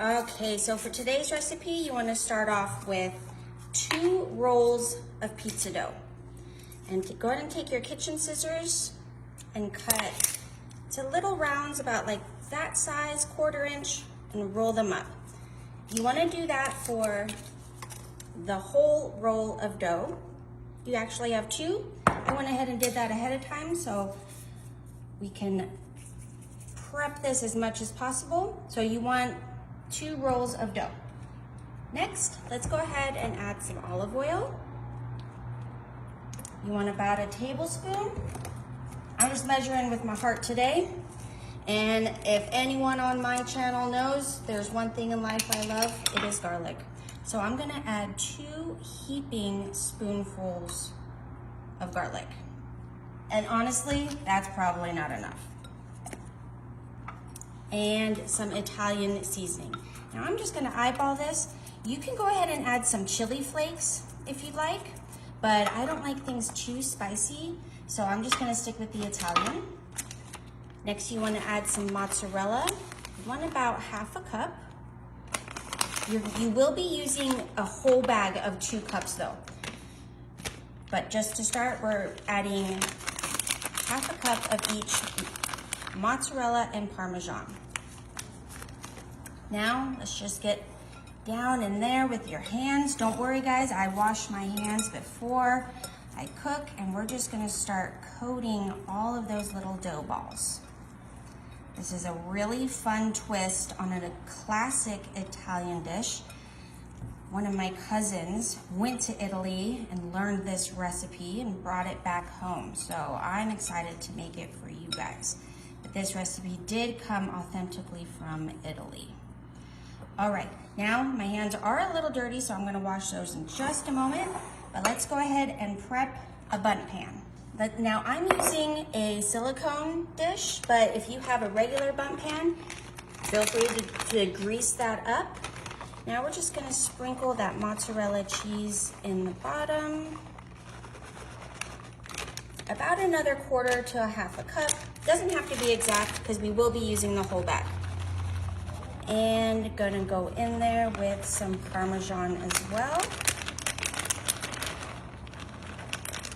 Okay, so for today's recipe, you want to start off with 2 rolls of pizza dough. And go ahead and take your kitchen scissors and cut to little rounds about like that size, 1/4 inch, and roll them up. You want to do that for the whole roll of dough. You actually have 2. I went ahead and did that ahead of time so we can prep this as much as possible. So you want 2 rolls of dough. Next, let's go ahead and add some olive oil. You want about a tablespoon. I'm just measuring with my heart today. And if anyone on my channel knows, there's one thing in life I love, it is garlic. So I'm gonna add 2 heaping spoonfuls of garlic. And honestly, that's probably not enough. And some Italian seasoning. Now I'm just gonna eyeball this. You can go ahead and add some chili flakes if you'd like, but I don't like things too spicy, so I'm just gonna stick with the Italian. Next, you wanna add some mozzarella. You want about 1/2 cup. You will be using a whole bag of 2 cups though. But just to start, we're adding 1/2 cup of each mozzarella and Parmesan. Now, let's just get down in there with your hands. Don't worry guys, I wash my hands before I cook, and we're just gonna start coating all of those little dough balls. This is a really fun twist on a classic Italian dish. One of my cousins went to Italy and learned this recipe and brought it back home. So I'm excited to make it for you guys. But this recipe did come authentically from Italy. All right, now my hands are a little dirty, so I'm gonna wash those in just a moment. But let's go ahead and prep a bundt pan. Now I'm using a silicone dish, but if you have a regular bundt pan, feel free to grease that up. Now we're just gonna sprinkle that mozzarella cheese in the bottom. About another 1/4 to 1/2 cup. Doesn't have to be exact because we will be using the whole bag. And gonna go in there with some Parmesan as well.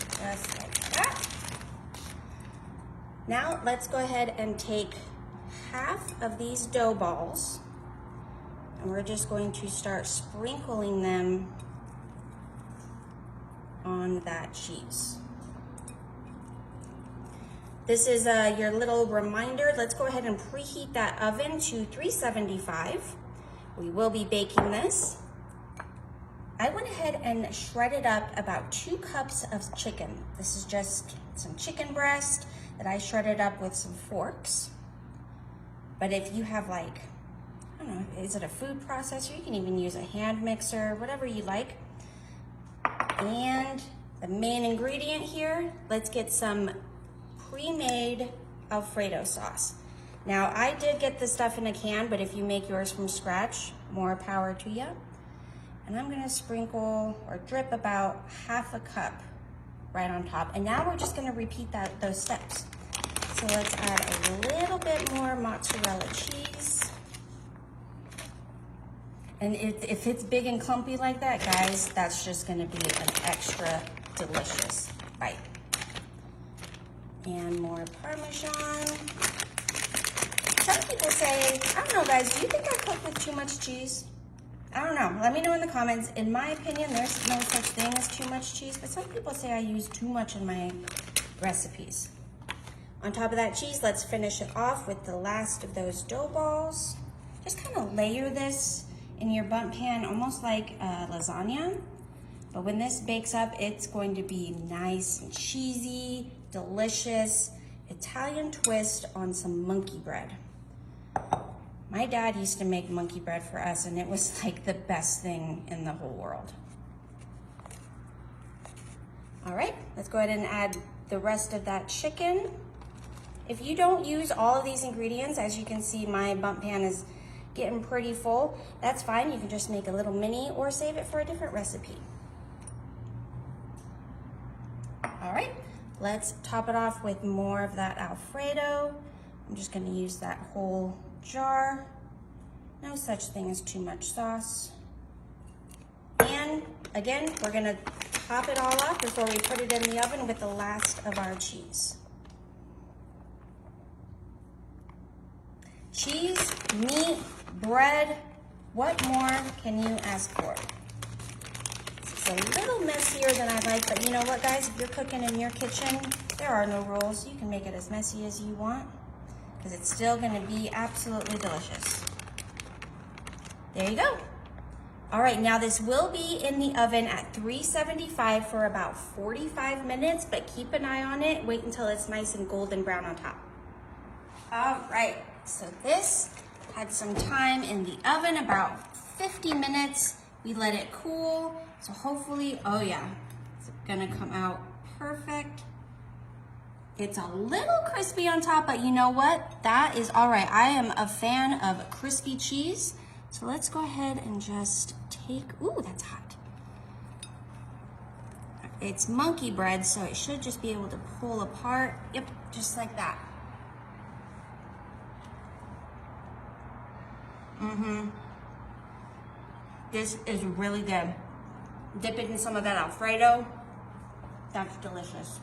Just like that. Now let's go ahead and take 1/2 of these dough balls, and we're just going to start sprinkling them on that cheese. This is your little reminder. Let's go ahead and preheat that oven to 375. We will be baking this. I went ahead and shredded up about 2 cups of chicken. This is just some chicken breast that I shredded up with some forks. But if you have like, I don't know, is it a food processor? You can even use a hand mixer, whatever you like. And the main ingredient here, let's get some pre-made Alfredo sauce. Now I did get this stuff in a can, but if you make yours from scratch, more power to you. And I'm gonna sprinkle or drip about 1/2 cup right on top. And now we're just gonna repeat those steps. So let's add a little bit more mozzarella cheese. And if it's big and clumpy like that, guys, that's just gonna be an extra delicious bite. And more Parmesan. Some people say, I don't know guys, do you think I cook with too much cheese? I don't know, let me know in the comments. In my opinion, there's no such thing as too much cheese, but some people say I use too much in my recipes. On top of that cheese, let's finish it off with the last of those dough balls. Just kind of layer this in your bundt pan, almost like lasagna. But when this bakes up, it's going to be nice and cheesy, delicious, Italian twist on some monkey bread. My dad used to make monkey bread for us, and it was like the best thing in the whole world. All right, let's go ahead and add the rest of that chicken. If you don't use all of these ingredients, as you can see, my bundt pan is getting pretty full. That's fine, you can just make a little mini or save it for a different recipe. All right, let's top it off with more of that Alfredo. I'm just gonna use that whole jar. No such thing as too much sauce. And again, we're gonna top it all off before we put it in the oven with the last of our cheese. Cheese, meat, bread, what more can you ask for? It's a little messier than I like, but you know what, guys? If you're cooking in your kitchen, there are no rules. You can make it as messy as you want, because it's still gonna be absolutely delicious. There you go. All right, now this will be in the oven at 375 for about 45 minutes, but keep an eye on it. Wait until it's nice and golden brown on top. All right, so this had some time in the oven, about 50 minutes. We let it cool, so hopefully, oh yeah, it's gonna come out perfect. It's a little crispy on top, but you know what? That is all right. I am a fan of crispy cheese. So let's go ahead and just take, ooh, that's hot. It's monkey bread, so it should just be able to pull apart. Yep, just like that. This is really good. Dip it in some of that Alfredo. That's delicious.